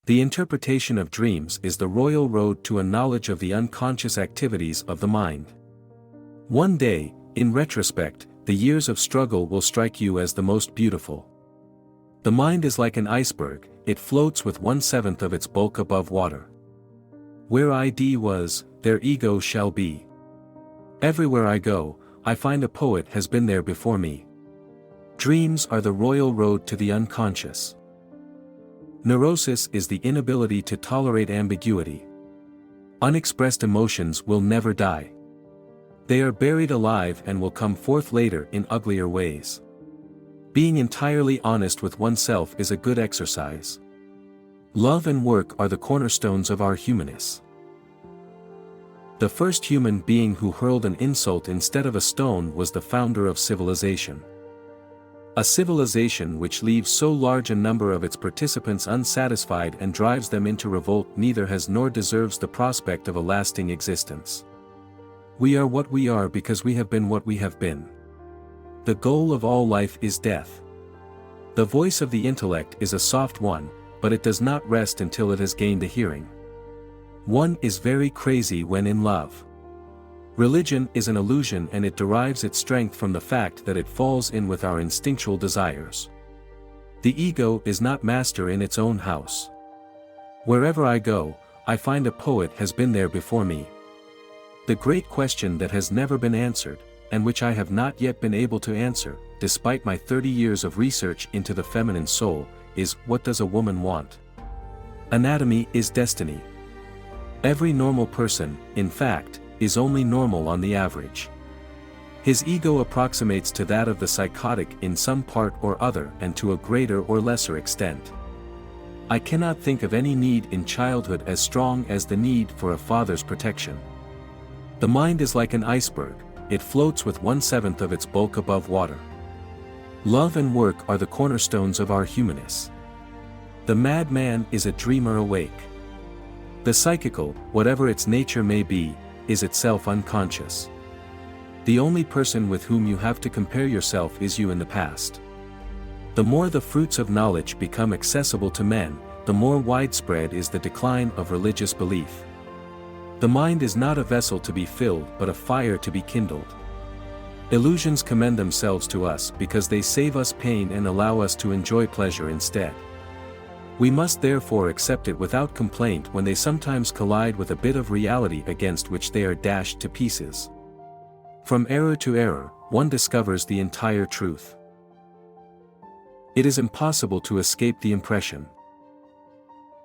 The interpretation of dreams is the royal road to a knowledge of the unconscious activities of the mind. One day, in retrospect, the years of struggle will strike you as the most beautiful. The mind is like an iceberg, it floats with 1/7 of its bulk above water. Where ID was, there ego shall be. Everywhere I go, I find a poet has been there before me. Dreams are the royal road to the unconscious. Neurosis is the inability to tolerate ambiguity. Unexpressed emotions will never die. They are buried alive and will come forth later in uglier ways. Being entirely honest with oneself is a good exercise. Love and work are the cornerstones of our humanness. The first human being who hurled an insult instead of a stone was the founder of civilization. A civilization which leaves so large a number of its participants unsatisfied and drives them into revolt neither has nor deserves the prospect of a lasting existence. We are what we are because we have been what we have been. The goal of all life is death. The voice of the intellect is a soft one, but it does not rest until it has gained a hearing. One is very crazy when in love. Religion is an illusion and it derives its strength from the fact that it falls in with our instinctual desires. The ego is not master in its own house. Wherever I go, I find a poet has been there before me. The great question that has never been answered, and which I have not yet been able to answer, despite my 30 years of research into the feminine soul, is what does a woman want? Anatomy is destiny. Every normal person, in fact, is only normal on the average. His ego approximates to that of the psychotic in some part or other and to a greater or lesser extent. I cannot think of any need in childhood as strong as the need for a father's protection. The mind is like an iceberg, it floats with 1/7 of its bulk above water. Love and work are the cornerstones of our humanness. The madman is a dreamer awake. The psychical, whatever its nature may be, is itself unconscious. The only person with whom you have to compare yourself is you in the past. The more the fruits of knowledge become accessible to men, the more widespread is the decline of religious belief. The mind is not a vessel to be filled but a fire to be kindled. Illusions commend themselves to us because they save us pain and allow us to enjoy pleasure instead. We must therefore accept it without complaint when they sometimes collide with a bit of reality against which they are dashed to pieces. From error to error, one discovers the entire truth. It is impossible to escape the impression.